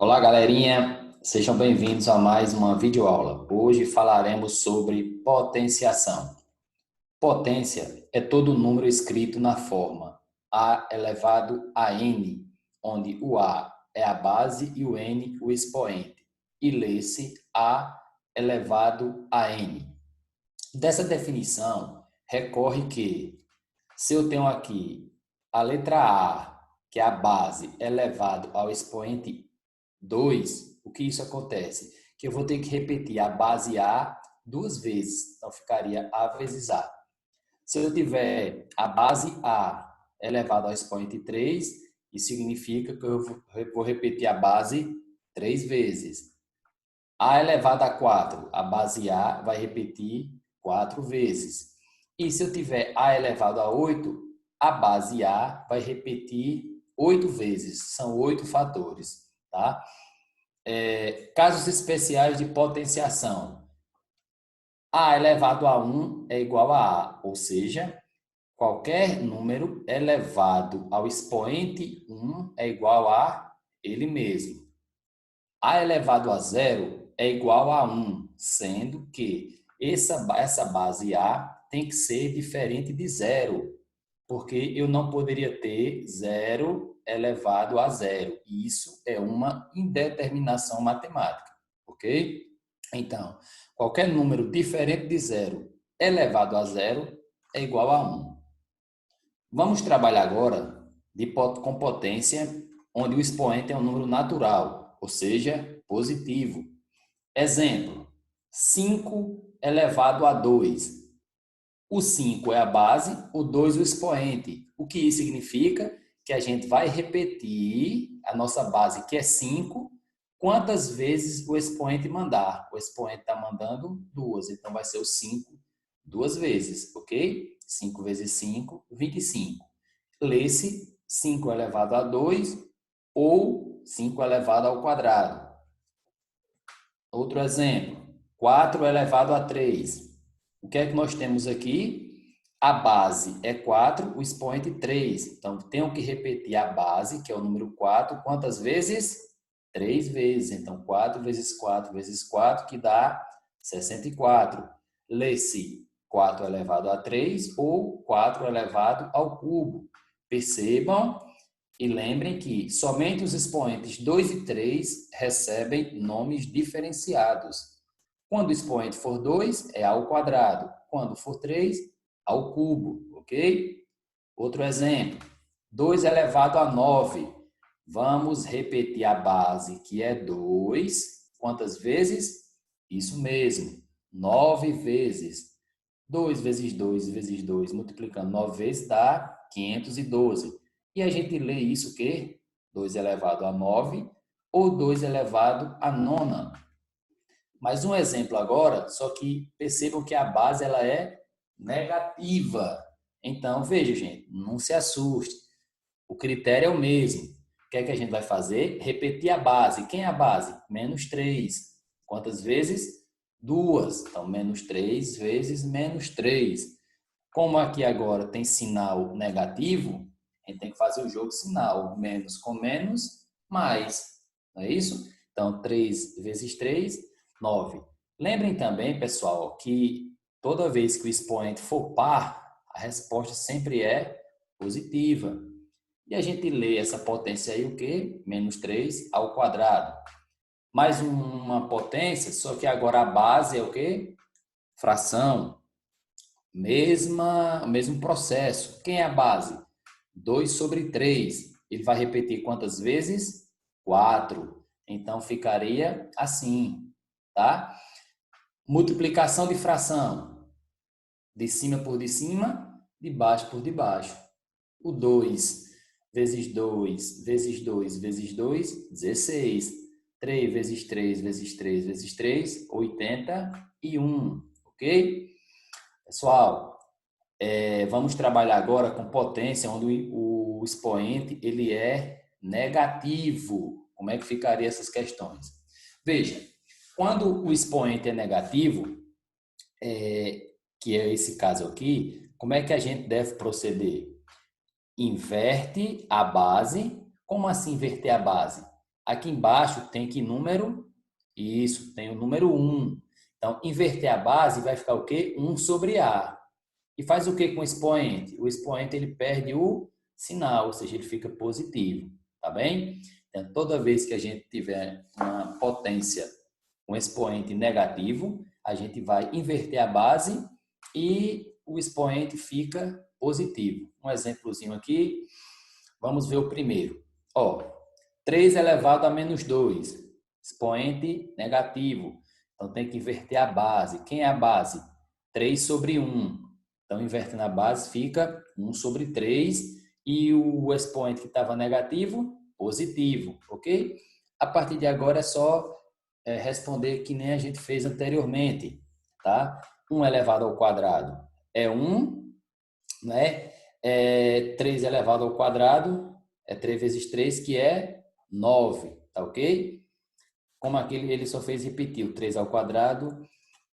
Olá, galerinha! Sejam bem-vindos a mais uma videoaula. Hoje falaremos sobre potenciação. Potência é todo número escrito na forma a elevado a n, onde o a é a base e o n o expoente, e lê-se a elevado a n. Dessa definição, recorre que, se eu tenho aqui a letra A, que é a base, elevado ao expoente 2, o que isso acontece? Que eu vou ter que repetir a base A duas vezes. Então, ficaria A vezes A. Se eu tiver a base A elevado ao expoente 3, isso significa que eu vou repetir a base 3 vezes. A elevado a 4, a base A vai repetir 4 vezes. E se eu tiver A elevado a 8, a base A vai repetir 8 vezes. São 8 fatores, tá? Casos especiais de potenciação. A elevado a 1 é igual a A, ou seja, qualquer número elevado ao expoente 1 é igual a ele mesmo. A elevado a zero é igual a 1, sendo que essa base A tem que ser diferente de zero, porque eu não poderia ter zero elevado a zero. Isso é uma indeterminação matemática, ok? Então, qualquer número diferente de zero elevado a zero é igual a 1. Vamos trabalhar agora com potência, onde o expoente é um número natural, ou seja, positivo. Exemplo, 5 elevado a 2. O 5 é a base, o 2 o expoente. O que isso significa? Que a gente vai repetir a nossa base, que é 5, quantas vezes o expoente mandar. O expoente está mandando 2, então vai ser o 5 duas vezes, ok? 5 vezes 5, 25. Lê-se 5 elevado a 2 ou 5 elevado ao quadrado. Outro exemplo, 4 elevado a 3. O que é que nós temos aqui? A base é 4, o expoente 3. Então, tenho que repetir a base, que é o número 4, quantas vezes? 3 vezes. Então, 4 vezes 4 vezes 4, que dá 64. Lê-se 4 elevado a 3 ou 4 elevado ao cubo. Percebam e lembrem que somente os expoentes 2 e 3 recebem nomes diferenciados. Quando o expoente for 2, é ao quadrado. Quando for 3, ao cubo, ok? Outro exemplo, 2 elevado a 9. Vamos repetir a base, que é 2. Quantas vezes? Isso mesmo, 9 vezes. 2 vezes 2 vezes 2, multiplicando 9 vezes, dá 512. E a gente lê isso o quê? 2 elevado a 9 ou 2 elevado a nona. Mais um exemplo agora, só que percebam que a base ela é negativa. Então, veja, gente, não se assuste. O critério é o mesmo. O que é que a gente vai fazer? Repetir a base. Quem é a base? Menos 3. Quantas vezes? Duas. Então, menos 3 vezes menos 3. Como aqui agora tem sinal negativo, a gente tem que fazer o jogo sinal. Menos com menos, mais. Não é isso? Então, 3 vezes 3, 9. Lembrem também, pessoal, que toda vez que o expoente for par, a resposta sempre é positiva. E a gente lê essa potência aí o quê? Menos 3 ao quadrado. Mais uma potência, só que agora a base é o quê? Fração. Mesmo processo. Quem é a base? 2 sobre 3. Ele vai repetir quantas vezes? 4. Então ficaria assim, tá? Multiplicação de fração. De cima por de cima, de baixo por de baixo. O 2 vezes 2 vezes 2 vezes 2, 16. 3 vezes 3 vezes 3 vezes 3, 81. Ok? Pessoal, vamos trabalhar agora com potência, onde o expoente ele é negativo. Como é que ficaria essas questões? Veja, quando o expoente é negativo, que é esse caso aqui, como é que a gente deve proceder? Inverte a base. Como assim inverter a base? Aqui embaixo tem que número? Isso, tem o número 1. Então, inverter a base vai ficar o quê? 1 sobre A. E faz o que com o expoente? O expoente ele perde o sinal, ou seja, ele fica positivo, tá bem? Então, toda vez que a gente tiver uma potência com expoente negativo, a gente vai inverter a base e o expoente fica positivo. Um exemplozinho aqui, vamos ver o primeiro. Ó, 3 elevado a menos 2, expoente negativo. Então, tem que inverter a base. Quem é a base? 3 sobre 1. Então, invertendo a base, fica 1 sobre 3 e o expoente que estava negativo, positivo, ok? A partir de agora é só responder que nem a gente fez anteriormente, tá? 1 elevado ao quadrado é 1, né? 3 elevado ao quadrado é 3 vezes 3, que é 9, tá ok? Como aquele ele só fez repetir o 3 ao quadrado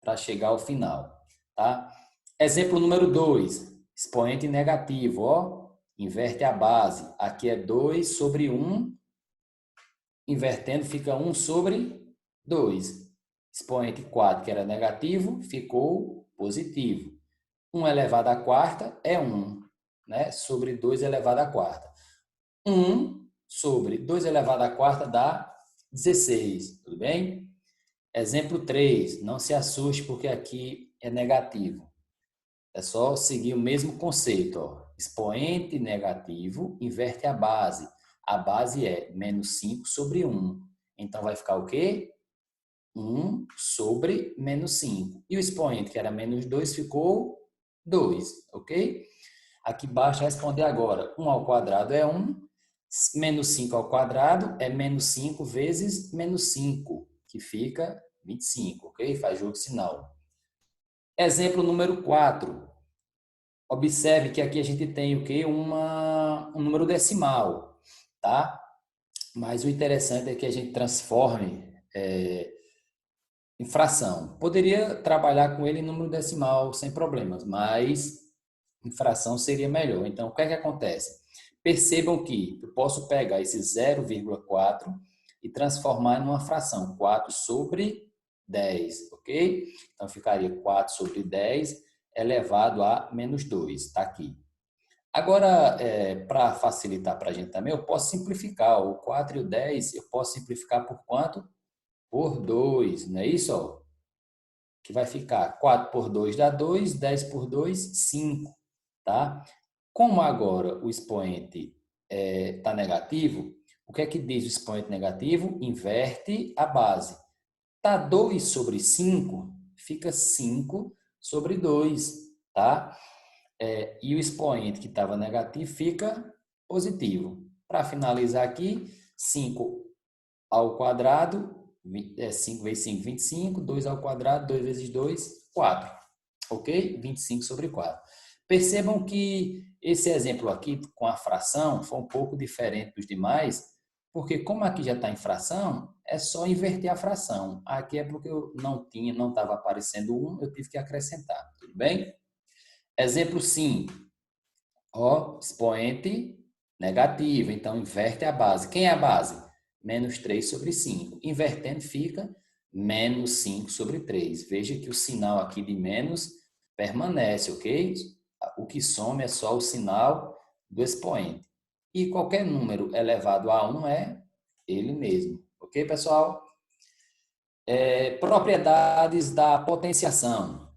para chegar ao final, tá? Exemplo número 2, expoente negativo, ó, inverte a base. Aqui é 2 sobre 1, invertendo fica 1 sobre 2. Expoente 4, que era negativo, ficou positivo. 1 elevado à quarta é 1, né? Sobre 2 elevado à quarta. 1 sobre 2 elevado à quarta dá 16, tudo bem? Exemplo 3, não se assuste porque aqui é negativo. É só seguir o mesmo conceito, ó. Expoente negativo, inverte a base. A base é menos 5 sobre 1. Então, vai ficar o quê? 1 sobre menos 5. E o expoente, que era menos 2, ficou 2, ok? Aqui basta responder agora. 1 ao quadrado é 1, menos 5 ao quadrado é menos 5 vezes menos 5, que fica 25, ok? Faz jogo de sinal. Exemplo número 4. Observe que aqui a gente tem o quê? Um número decimal, tá? Mas o interessante é que a gente transforme em fração. Poderia trabalhar com ele em número decimal sem problemas, mas em fração seria melhor. Então, o que é que acontece? Percebam que eu posso pegar esse 0,4 e transformar em uma fração, 4 sobre 10, ok? Então, ficaria 4 sobre 10 elevado a menos 2, está aqui. Agora, para facilitar para a gente também, eu posso simplificar. O 4 e o 10, eu posso simplificar por quanto? Por 2, não é isso? Ó? Que vai ficar 4 por 2 dá 2, 10 por 2, 5, tá? Como agora o expoente está negativo, o que é que diz o expoente negativo? Inverte a base. Tá 2 sobre 5, fica 5 sobre 2, tá? E o expoente que estava negativo fica positivo. Para finalizar aqui, 5 ao quadrado, 5 vezes 5, 25, 2 ao quadrado, 2 vezes 2, 4. Ok? 25 sobre 4. Percebam que esse exemplo aqui com a fração foi um pouco diferente dos demais, porque como aqui já está em fração, é só inverter a fração. Aqui é porque eu não estava aparecendo 1, eu tive que acrescentar. Tudo bem? Exemplo 5. Ó, expoente negativo. Então, inverte a base. Quem é a base? Menos 3 sobre 5. Invertendo fica menos 5 sobre 3. Veja que o sinal aqui de menos permanece, ok? O que some é só o sinal do expoente. E qualquer número elevado a 1 é ele mesmo. Ok, pessoal? Propriedades da potenciação.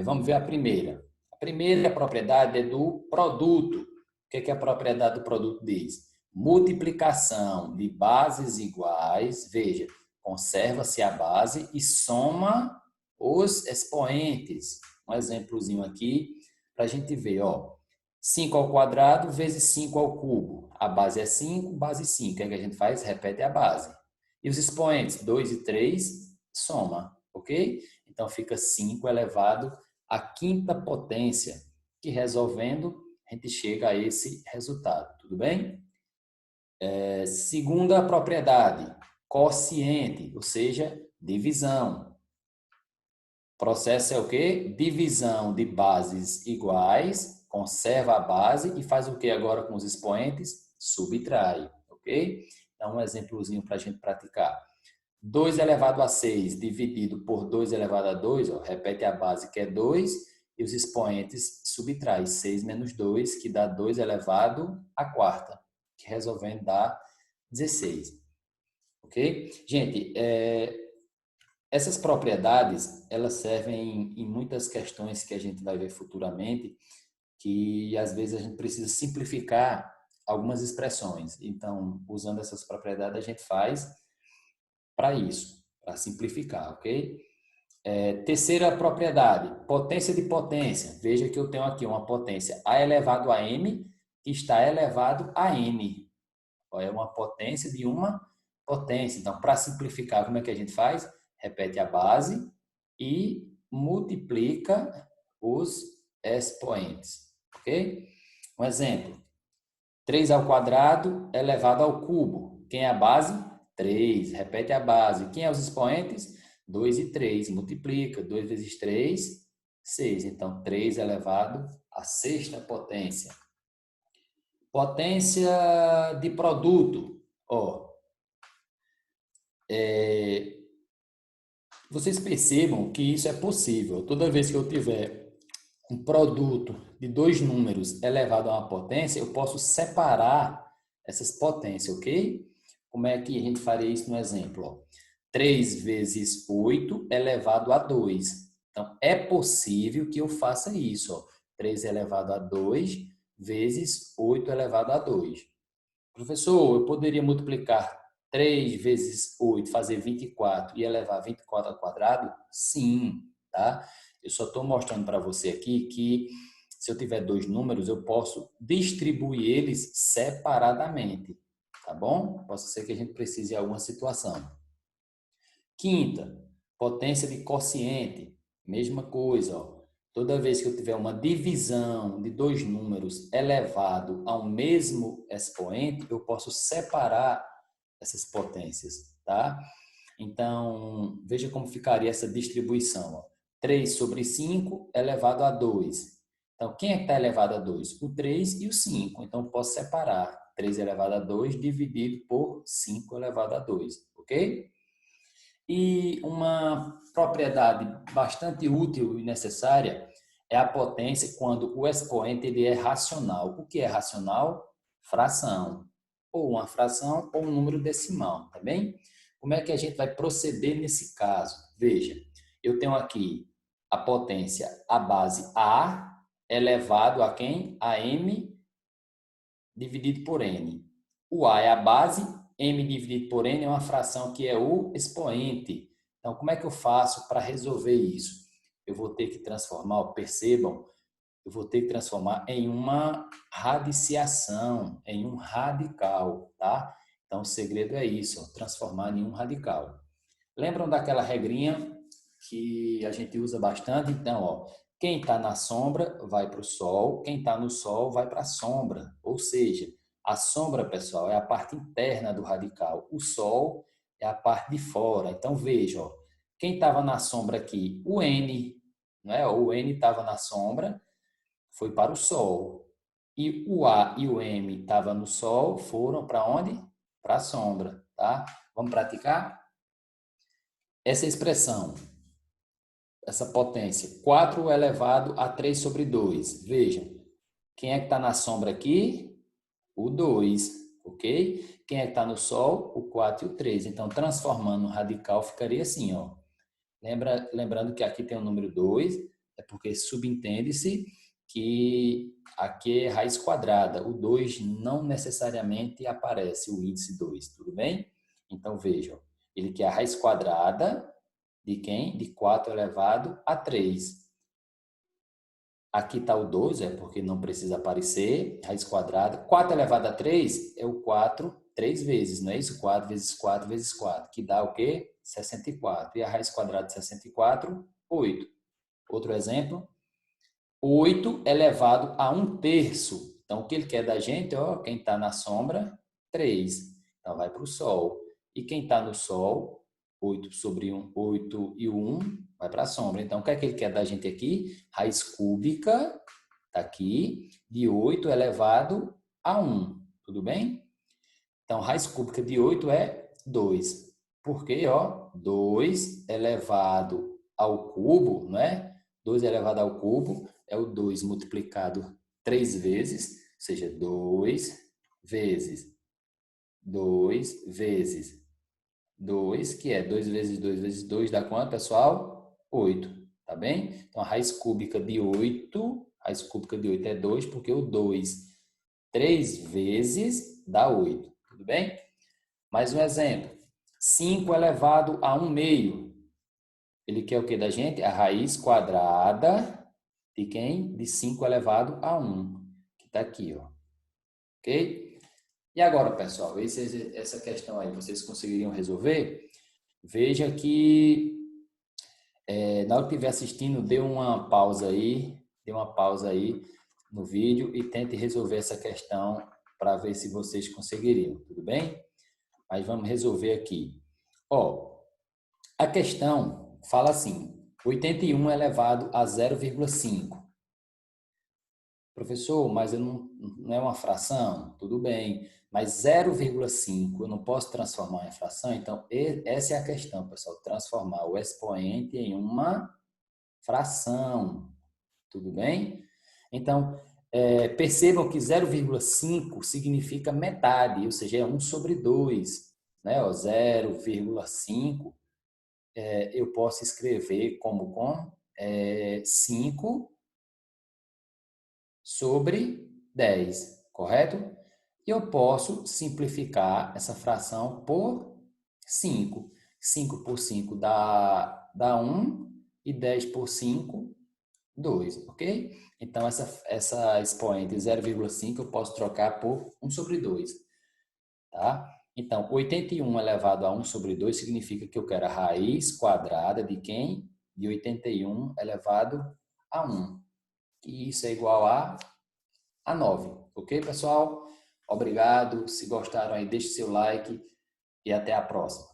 Vamos ver a primeira. A primeira propriedade é do produto. O que a propriedade do produto diz? Multiplicação de bases iguais. Veja, conserva-se a base e soma os expoentes. Um exemplozinho aqui para a gente ver. Ó, 5 ao quadrado vezes 5 ao cubo. A base é 5, base 5. O que a gente faz? Repete a base. E os expoentes, 2 e 3, soma, ok? Então, fica 5 elevado à quinta potência, que resolvendo, a gente chega a esse resultado, tudo bem? Segunda propriedade, quociente, ou seja, divisão. O processo é o quê? Divisão de bases iguais, conserva a base e faz o que agora com os expoentes? Subtrai, ok? Dá um exemplozinho para a gente praticar. 2 elevado a 6 dividido por 2 elevado a 2, ó, repete a base que é 2, e os expoentes subtrai 6 menos 2, que dá 2 elevado a quarta, que resolvendo dá 16. Ok? Gente, essas propriedades, elas servem em muitas questões que a gente vai ver futuramente, que às vezes a gente precisa simplificar algumas expressões. Então, usando essas propriedades, a gente faz para isso, para simplificar, ok? Terceira propriedade, potência de potência. Veja que eu tenho aqui uma potência A elevado a M, que está elevado a N. É uma potência de uma potência. Então, para simplificar, como é que a gente faz? Repete a base e multiplica os expoentes, ok? Um exemplo, 3 ao quadrado elevado ao cubo. Quem é a base? 3. Repete a base. Quem é os expoentes? 2 e 3. Multiplica. 2 vezes 3, 6. Então, 3 elevado à sexta potência. Potência de produto. Vocês percebam que isso é possível. Toda vez que eu tiver um produto de 2 números elevado a uma potência, eu posso separar essas potências, ok? Como é que a gente faria isso no exemplo? 3 vezes 8 elevado a 2. Então, é possível que eu faça isso. 3 elevado a 2 vezes 8 elevado a 2. Professor, eu poderia multiplicar 3 vezes 8, fazer 24 e elevar 24 ao quadrado? Sim, tá? Eu só estou mostrando para você aqui que se eu tiver 2 números, eu posso distribuir eles separadamente, tá bom? Pode ser que a gente precise de alguma situação. Quinta, potência de quociente, mesma coisa, ó. Toda vez que eu tiver uma divisão de 2 números elevado ao mesmo expoente, eu posso separar essas potências, tá? Então, veja como ficaria essa distribuição, ó. 3 sobre 5 elevado a 2. Então, quem é que está elevado a 2? O 3 e o 5. Então, eu posso separar 3 elevado a 2 dividido por 5 elevado a 2, ok? E uma propriedade bastante útil e necessária é a potência quando o expoente ele é racional. O que é racional? Fração. Ou uma fração ou um número decimal, tá bem? Como é que a gente vai proceder nesse caso? Veja, eu tenho aqui a potência, a base A elevado a quem? A M dividido por N. O A é a base, M dividido por N é uma fração que é o expoente. Então, como é que eu faço para resolver isso? Eu vou ter que transformar, percebam, eu vou ter que transformar em uma radiciação, em um radical, tá? Então, o segredo é isso, transformar em um radical. Lembram daquela regrinha que a gente usa bastante? Então, quem está na sombra vai para o sol, quem está no sol vai para a sombra. Ou seja, a sombra, pessoal, é a parte interna do radical. O sol é a parte de fora. Então, veja, quem estava na sombra aqui? O N, não é? O N estava na sombra, foi para o sol. E o A e o M estavam no sol, foram para onde? Para a sombra, tá? Vamos praticar? Essa expressão, essa potência, 4 elevado a 3 sobre 2. Veja, quem é que está na sombra aqui? O 2, ok? Quem é que está no sol? O 4 e o 3. Então, transformando no radical, ficaria assim, ó. Lembrando que aqui tem o número 2, é porque subentende-se que aqui é raiz quadrada. O 2 não necessariamente aparece, o índice 2, tudo bem? Então, vejam, ele quer a raiz quadrada de quem? De 4 elevado a 3. Aqui está o 2, é porque não precisa aparecer. Raiz quadrada. 4 elevado a 3 é o 4, 3 vezes, não é isso? 4 vezes 4 vezes 4, que dá o quê? 64. E a raiz quadrada de 64? 8. Outro exemplo. 8 elevado a 1/3. Então, o que ele quer da gente? Quem está na sombra, 3. Então, vai para o sol. E quem está no sol, 8 sobre 1, 8 e 1, vai para a sombra. Então, o que é que ele quer da gente aqui? Raiz cúbica, está aqui, de 8 elevado a 1. Tudo bem? Então, raiz cúbica de 8 é 2. Porque, ó, 2 elevado ao cubo, não é? 2 elevado ao cubo é o 2 multiplicado 3 vezes, ou seja, 2 vezes 2 vezes 2, que é 2 vezes 2 vezes 2 dá quanto, pessoal? 8, tá bem? Então, a raiz cúbica de 8, raiz cúbica de 8 é 2, porque o 2, 3 vezes dá 8, tudo bem? Mais um exemplo. 5 elevado a 1 meio. Ele quer o que da gente? A raiz quadrada de quem? De 5 elevado a 1, que está aqui, ó. Ok? E agora, pessoal, essa questão aí, vocês conseguiriam resolver? Veja que na hora que estiver assistindo, dê uma pausa aí no vídeo e tente resolver essa questão para ver se vocês conseguiriam, tudo bem? Mas vamos resolver aqui. Ó, a questão fala assim, 81 elevado a 0,5. Professor, mas eu não é uma fração? Tudo bem, mas 0,5 eu não posso transformar em fração? Então, essa é a questão, pessoal, transformar o expoente em uma fração, tudo bem? Então, percebam que 0,5 significa metade, ou seja, é 1 sobre 2, né? 0,5 eu posso escrever como com 5 sobre 10, correto? E eu posso simplificar essa fração por 5. 5 por 5 dá 1 e 10 por 5, 2, ok? Então, essa expoente 0,5 eu posso trocar por 1 sobre 2, tá? Então, 81 elevado a 1 sobre 2 significa que eu quero a raiz quadrada de quem? De 81 elevado a 1. E isso é igual a 9. Ok, pessoal? Obrigado. Se gostaram aí, deixe seu like e até a próxima.